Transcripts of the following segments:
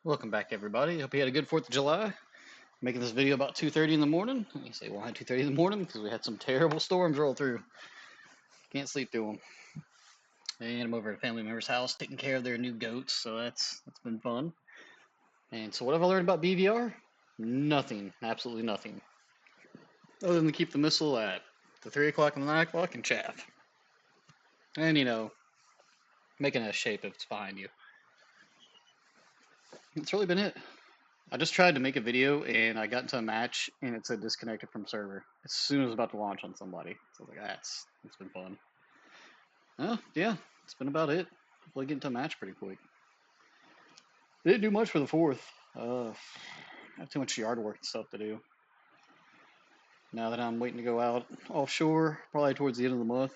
Welcome back, everybody. Hope you had a good 4th of July. Making this video about 2:30 in the morning. You say, why 2:30 in the morning? Because we had some terrible storms roll through. Can't sleep through them. And I'm over at a family member's house taking care of their new goats, so that's been fun. And so what have I learned about BVR? Nothing. Absolutely nothing. Other than to keep the missile at the 3 o'clock and the 9 o'clock and chaff. And, making a shape if it's behind you. That's really been it. I just tried to make a video and I got into a match and it said disconnected from server as soon as I was about to launch on somebody. So I was like, it's been fun. Oh, yeah, it's been about it. Hopefully get into a match pretty quick. Didn't do much for the 4th. I have too much yard work and stuff to do. Now that I'm waiting to go out offshore, probably towards the end of the month.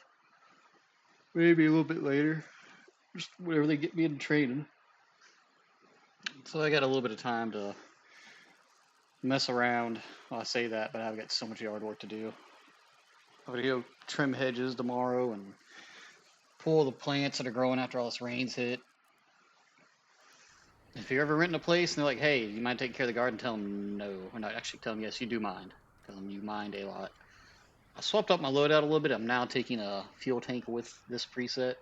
Maybe a little bit later. Just whenever they get me into training. So I got a little bit of time to mess around. Well, I say that, but I've got so much yard work to do. I'm gonna go trim hedges tomorrow and pull the plants that are growing after all this rain's hit. If you're ever renting a place and they're like, hey, you mind taking care of the garden? Tell them no. Or not, actually tell them yes, you do mind. Tell them you mind a lot. I swapped up my loadout a little bit. I'm now taking a fuel tank with this preset.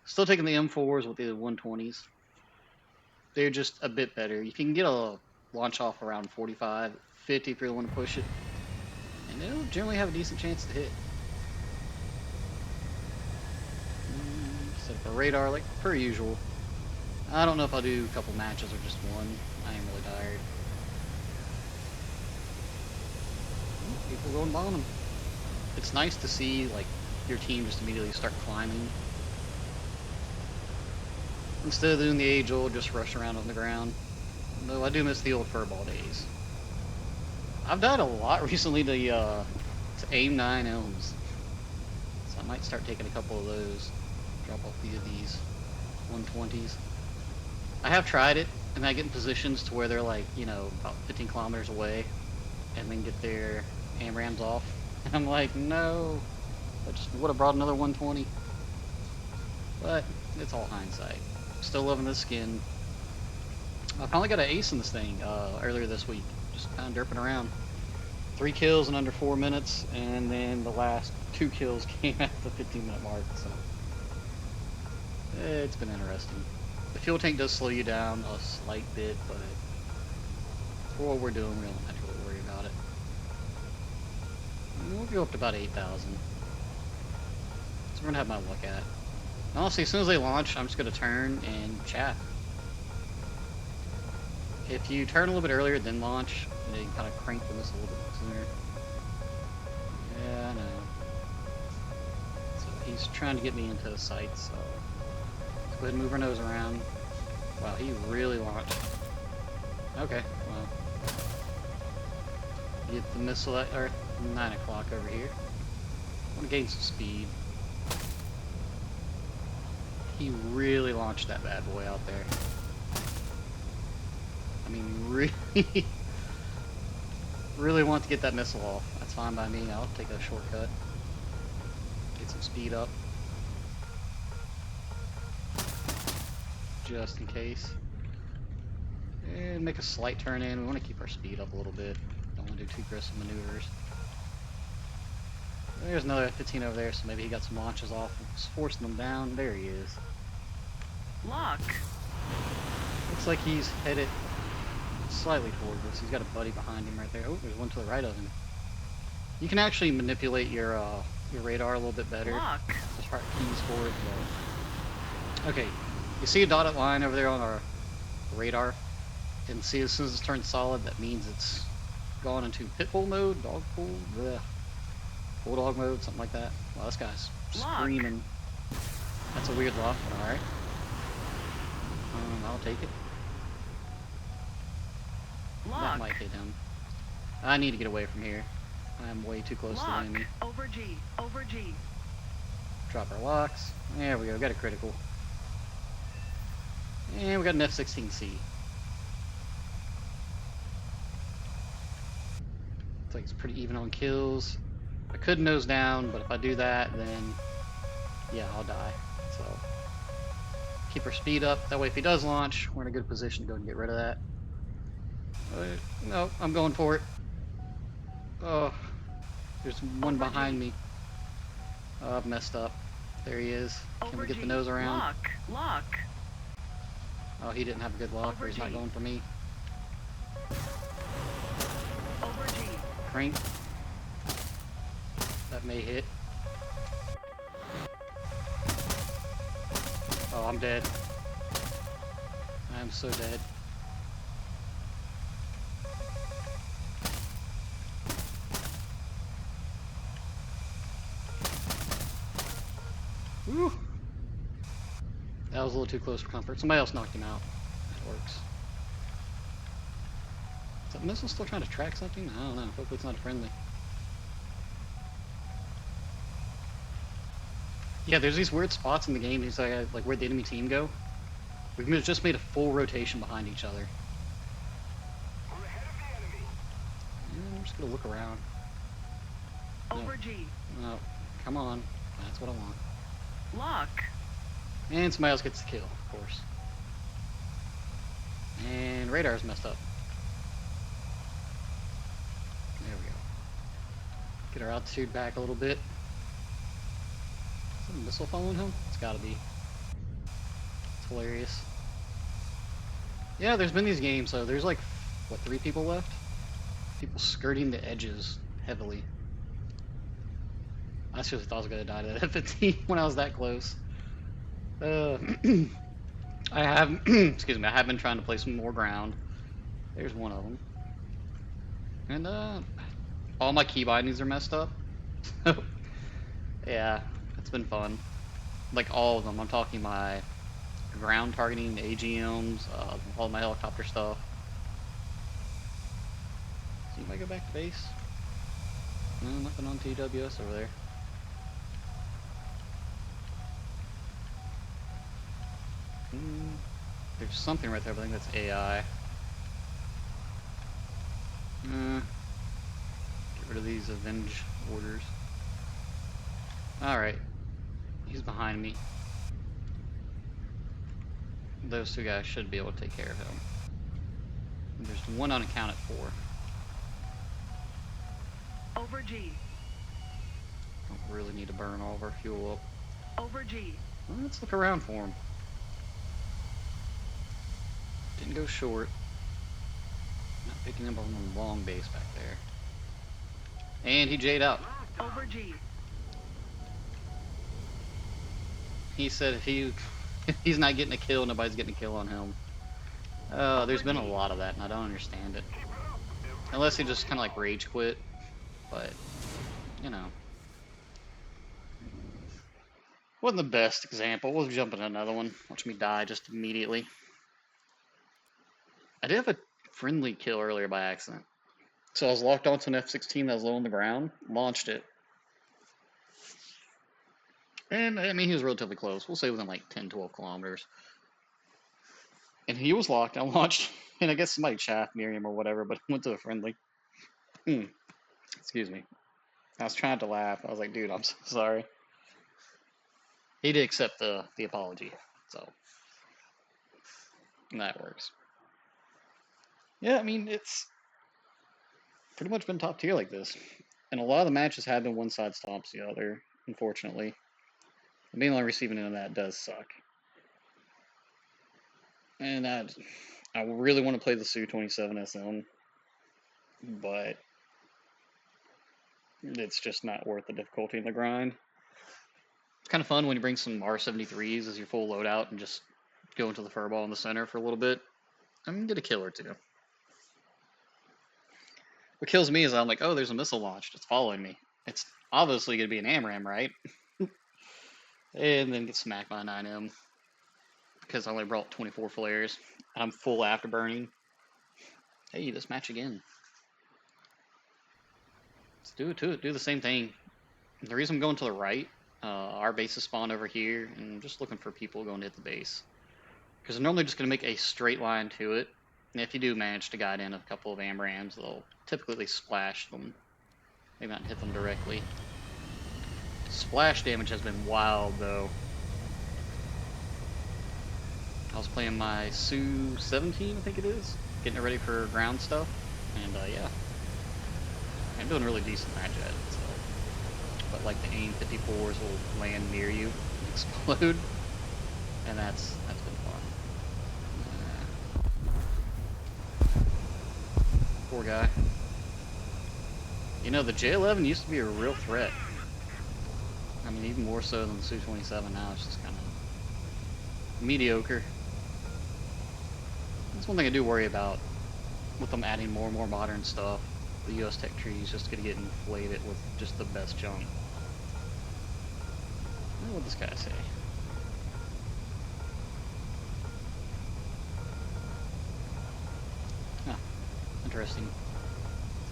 Still taking the M4s with the 120s. They're just a bit better. You can get a launch off around 45, 50 if you really want to push it. And it'll generally have a decent chance to hit. Set up a radar like per usual. I don't know if I'll do a couple matches or just one. I am really tired. People going bottom. It's nice to see like your team just immediately start climbing. Instead of doing the age-old just rush around on the ground. Though I do miss the old furball days. I've died a lot recently to aim 9 elms. So I might start taking a couple of those. Drop off a few of these 120s. I have tried it, and I get in positions to where they're like, about 15 kilometers away, and then get their AMRAMs off. And I'm like, no, I just would have brought another 120. But it's all hindsight. Still loving this skin. I finally got an ace in this thing earlier this week. Just kind of derping around. 3 kills in under 4 minutes, and then the last 2 kills came at the 15-minute mark. So it's been interesting. The fuel tank does slow you down a slight bit, but for what we're doing, we don't have to really worry about it. We'll go up to about 8,000. So we're going to have my luck at. Honestly, as soon as they launch, I'm just going to turn and chat. If you turn a little bit earlier, then launch, then you can kind of crank the missile a little bit sooner. Yeah, I know. So he's trying to get me into the sight, so let's go ahead and move our nose around. Wow, he really launched. Okay, well. Get the missile at 9 o'clock over here. I want to gain some speed. He really launched that bad boy out there. I mean, really, really want to get that missile off. That's fine by me. I'll take a shortcut. Get some speed up. Just in case. And make a slight turn in. We want to keep our speed up a little bit. Don't want to do too aggressive maneuvers. There's another F-15 over there, so maybe he got some launches off and was forcing them down. There he is. Look. Looks like he's headed slightly towards us. He's got a buddy behind him right there. Oh, there's one to the right of him. You can actually manipulate your radar a little bit better. Look. Just hard keys for it. But... okay, you see a dotted line over there on our radar, and see as soon as it's turned solid, that means it's gone into pitbull mode, dog bull, bleh. Bulldog mode, something like that. Wow, this guy's screaming. That's a weird lock, but alright. I'll take it. Look. That might hit him. I need to get away from here. I'm way too close to the enemy. Over G. Over G. Drop our locks. There we go, got a critical. And we got an F-16C. Looks like it's pretty even on kills. I could nose down, but if I do that, then yeah, I'll die. So Keep our speed up. That way, if he does launch, we're in a good position to go and get rid of that. No, I'm going for it. Oh, there's one Over behind G. me. Oh, I've messed up. There he is. Can Over we get G. the nose around? Lock. Lock. Oh, he didn't have a good lock, or Over he's not G. going for me. Over G. Crank. That may hit. Oh, I'm dead. I am so dead. Woo! That was a little too close for comfort. Somebody else knocked him out. That works. Is that missile still trying to track something? I don't know. Hopefully it's not a friendly. Yeah, there's these weird spots in the game. These like where the enemy team go. We've just made a full rotation behind each other. Yeah, I'm just gonna look around. Over No. G. No, come on. That's what I want. Lock. And somebody else gets the kill, of course. And radar's messed up. There we go. Get our altitude back a little bit. Is there a missile following him? It's gotta be. It's hilarious. Yeah, there's been these games, so there's like, what, 3 people left? People skirting the edges heavily. I seriously thought I was gonna die to that F-15 when I was that close. I have, excuse me, I have been trying to play some more ground. There's one of them. And, all my key bindings are messed up. Yeah, it's been fun. Like, all of them. I'm talking my ground targeting, AGMs, all my helicopter stuff. So you might go back to base. No, nothing on TWS over there. There's something right there, but I think that's AI. Get rid of these avenge orders. Alright. He's behind me. Those 2 guys should be able to take care of him. There's one unaccounted for. Over G. Don't really need to burn all of our fuel up. Over G. Well, let's look around for him. Didn't go short. Not picking up on the long base back there. And he J'd out. Over G. He said if he's not getting a kill, nobody's getting a kill on him. There's been a lot of that, and I don't understand it. Unless he just kind of like rage quit. But, you know. Wasn't the best example. We'll jump into another one. Watch me die just immediately. I did have a friendly kill earlier by accident. So I was locked onto an F-16 that was low on the ground, launched it. And, I mean, he was relatively close. We'll say within like 10, 12 kilometers. And he was locked. I launched, and I guess somebody chaffed near him or whatever, but went to a friendly. Excuse me. I was trying to laugh. I was like, dude, I'm so sorry. He did accept the apology, so that works. Yeah, I mean, it's pretty much been top tier like this. And a lot of the matches have been one side stomps the other, unfortunately. Being on the receiving end of that does suck. And I really want to play the Su-27 SM, but it's just not worth the difficulty in the grind. It's kind of fun when you bring some R-73s as your full loadout and just go into the furball in the center for a little bit. I mean, get a kill or 2. What kills me is I'm like, oh, there's a missile launched. It's following me. It's obviously going to be an AMRAAM, right? And then get smacked by a 9M. Because I only brought 24 flares. I'm full afterburning. Hey, this match again. Let's do it to it. Do the same thing. The reason I'm going to the right, our base is spawned over here, and I'm just looking for people going to hit the base. Because they're normally just going to make a straight line to it. And if you do manage to guide in a couple of AMRAAMs, they'll typically splash them. Maybe not hit them directly. Splash damage has been wild, though. I was playing my Su-17, I think it is, getting it ready for ground stuff, and yeah, I'm doing a really decent match at it. So, but like the AIM 54s will land near you, and explode, and that's been fun. Poor guy. You know, the J11 used to be a real threat. I mean, even more so than the Su-27 now. It's just kind of mediocre. That's one thing I do worry about with them adding more and more modern stuff. The US Tech tree is just going to get inflated with just the best junk. What would this guy say? Huh. Interesting.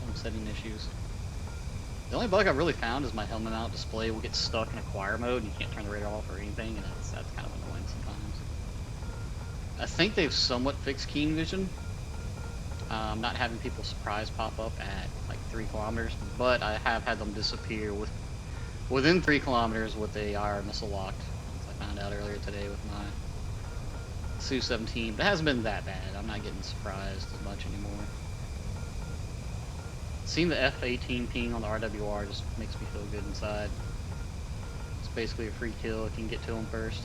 Some setting issues. The only bug I've really found is my helmet mount display will get stuck in acquire mode and you can't turn the radar off or anything, and that's kind of annoying sometimes. I think they've somewhat fixed keen vision, not having people surprise pop up at like 3 kilometers, but I have had them disappear within 3 kilometers with the IR missile locked, as I found out earlier today with my Su-17. But it hasn't been that bad. I'm not getting surprised as much anymore. Seeing the F-18 ping on the RWR just makes me feel good inside. It's basically a free kill if you can get to them first.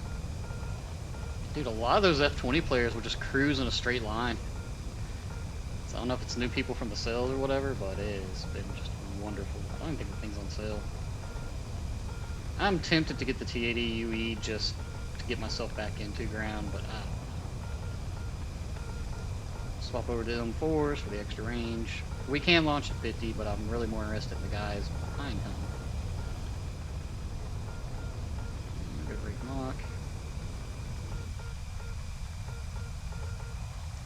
Dude, a lot of those F-20 players will just cruise in a straight line. So I don't know if it's new people from the sales or whatever, but it has been just wonderful. I don't even think the thing's on sale. I'm tempted to get the T-80 UE just to get myself back into ground, but I don't know. Swap over to M4s for the extra range. We can launch at 50, but I'm really more interested in the guys behind him. Good remock.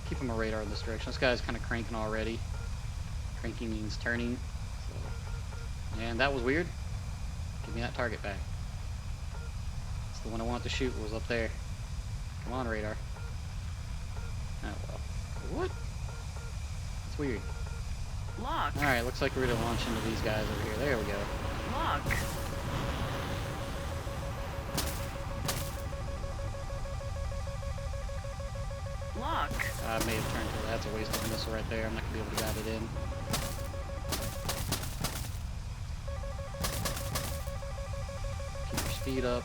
Keep him a radar in this direction. This guy's kind of cranking already. Cranking means turning. So. And that was weird. Give me that target back. It's the one I wanted to shoot was up there. Come on, radar. Oh well. What? It's weird. Lock. Alright, looks like we're gonna launch into these guys over here. There we go. Lock. Lock. I may have turned to that's a waste of a missile right there. I'm not gonna be able to guide it in. Keep your speed up.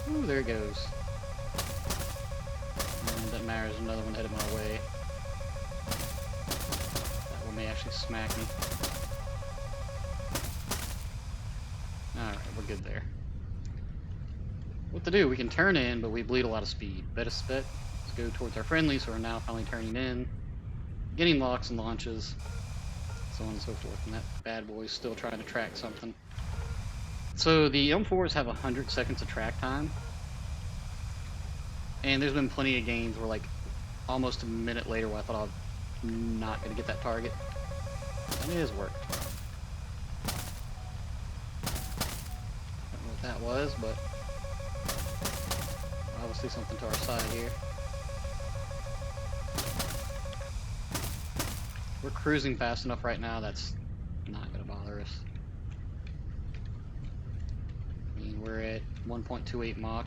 Ooh, there it goes. And it doesn't matter, there's another one headed my way. That one may actually smack me. Alright, we're good there. What to do? We can turn in, but we bleed a lot of speed. Let's go towards our friendly, so we're now finally turning in. Getting locks and launches. So on and so forth. And that bad boy's still trying to track something. So the M4s have 100 seconds of track time. And there's been plenty of games where like almost a minute later where I thought I was not going to get that target. And it has worked. Don't know what that was, but obviously something to our side here. We're cruising fast enough right now that's not going to bother us. I mean, we're at 1.28 Mach.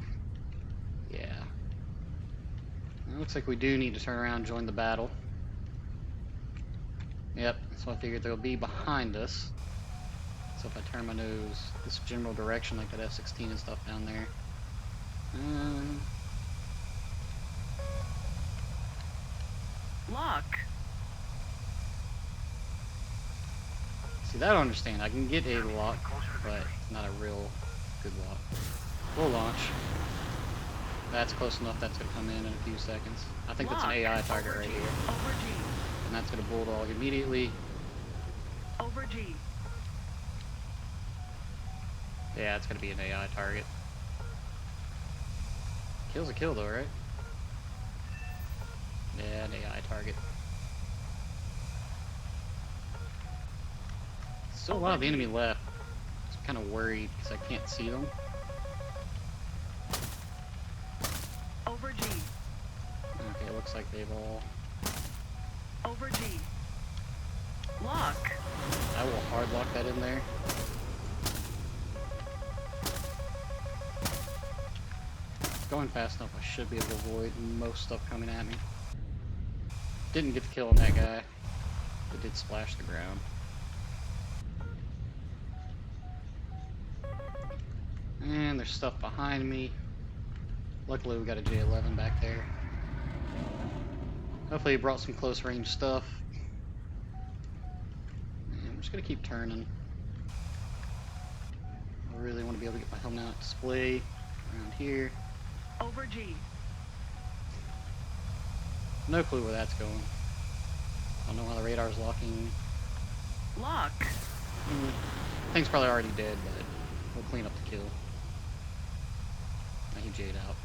Yeah. It looks like we do need to turn around and join the battle. Yep, so I figured they'll be behind us. So if I turn my nose this general direction like that F-16 and stuff down there. Lock. See, that I don't understand. I can get a lock, but not a real good lock. We'll launch. That's close enough. That's going to come in a few seconds. I think that's an AI target right here. Over G. And that's going to bulldog immediately. Over G. Yeah, it's going to be an AI target. Kill's a kill though, right? Yeah, an AI target. Still a lot of the enemy left. I'm kind of worried because I can't see them. Over G. Okay, looks like they've all... Over G. Lock. I will hard lock that in there. Going fast enough, I should be able to avoid most stuff coming at me. Didn't get the kill on that guy. It did splash the ground. And there's stuff behind me. Luckily we got a J11 back there. Hopefully he brought some close range stuff. And I'm just gonna keep turning. I really want to be able to get my helmet out display around here. Over G. No clue where that's going. I don't know how the radar's locking. Lock. Thing's probably already dead, but we'll clean up the kill. Now he J'd out.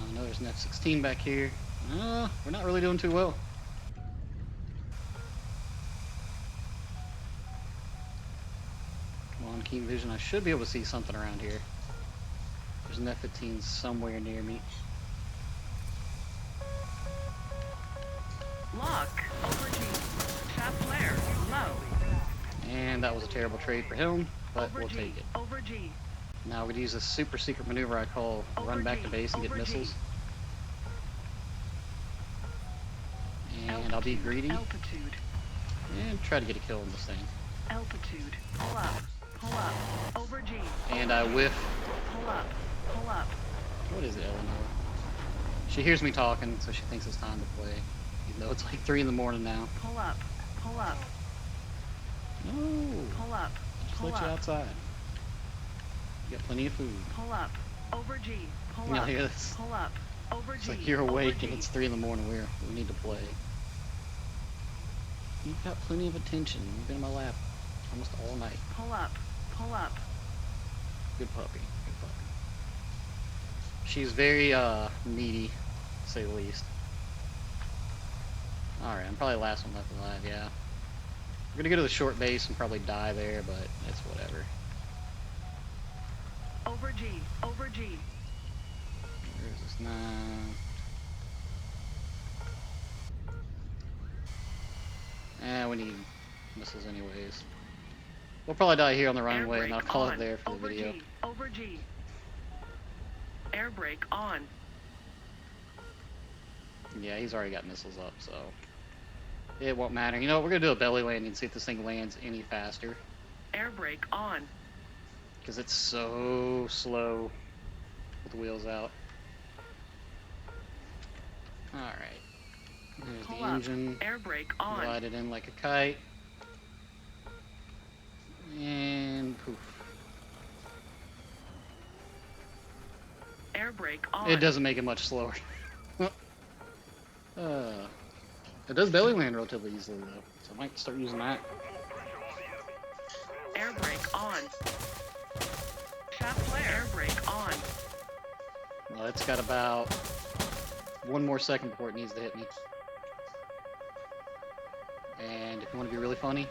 I know there's an F-16 back here. We're not really doing too well. Come on, keen vision. I should be able to see something around here. There's an F-15 somewhere near me. Lock. Over G. Shot flare. Low. And that was a terrible trade for him, but Over we'll G. take it. Over G. Now we'd use a super secret maneuver I call Over run back G. to base and get Over G. missiles. And I'll be greedy Altitude. and try to get a kill on this thing. Altitude. Pull up. Pull up. Over G. And I whiff. Pull up. Pull up. What is it, Eleanor? She hears me talking, so she thinks it's time to play. Even though it's like 3 in the morning now. Pull up. Pull up. No. Pull up. Just Pull let you up. outside. You got plenty of food. Pull up. Over G. Pull You know, up. hear this? Pull up. Over It's G. like you're Over awake G. and it's 3 in the morning. We need to play. You've got plenty of attention. You've been in my lap almost all night. Pull up. Pull up. Good puppy. Good puppy. She's very needy, to say the least. Alright, I'm probably the last one left alive, yeah. We're gonna go to the short base and probably die there, but it's whatever. Over G. Over G. Where is this now? We need missiles anyways. We'll probably die here on the Air runway, and I'll brake call on. it there for the Over video. G. Over G. Air brake on. Yeah, he's already got missiles up, so it won't matter. You know what, we're gonna do a belly landing and see if this thing lands any faster. Air brake on. Because it's so slow with the wheels out. Alright. There's Pull the up. engine. Air brake on. Glide it in like a kite. And poof. Air brake on. It doesn't make it much slower. It does belly land relatively easily though, so I might start using that. Air brake on. Shot flare. Air brake on. Well, it's got about 1 more second before it needs to hit me. And if you want to be really funny,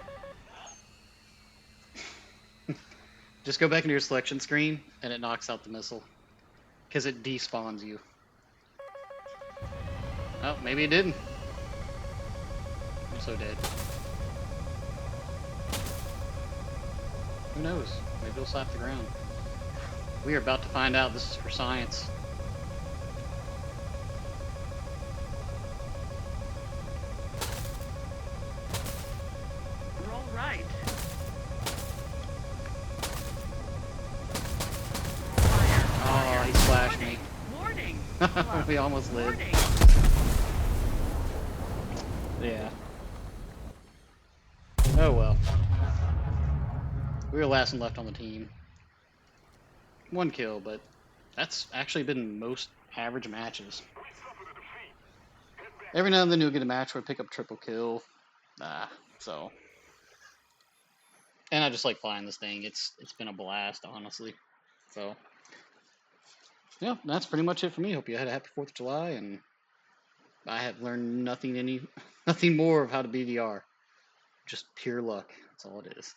just go back into your selection screen and it knocks out the missile. Because it despawns you. Oh, maybe it didn't. I'm so dead. Who knows? Maybe it'll slap the ground. We are about to find out. This is for science. Roll right. Fire. Oh, he splashed me. Warning. Warning. We almost lived. Warning. Yeah. Oh well. We were last and left on the team. 1 kill, but that's actually been most average matches. Every now and then you'll get a match where I pick up triple kill. So. And I just like flying this thing. It's been a blast, honestly. So. Yeah, that's pretty much it for me. Hope you had a happy 4th of July, and I have learned nothing more of how to BVR. Just pure luck. That's all it is.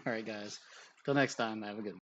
Alright guys. Till next time, have a good one.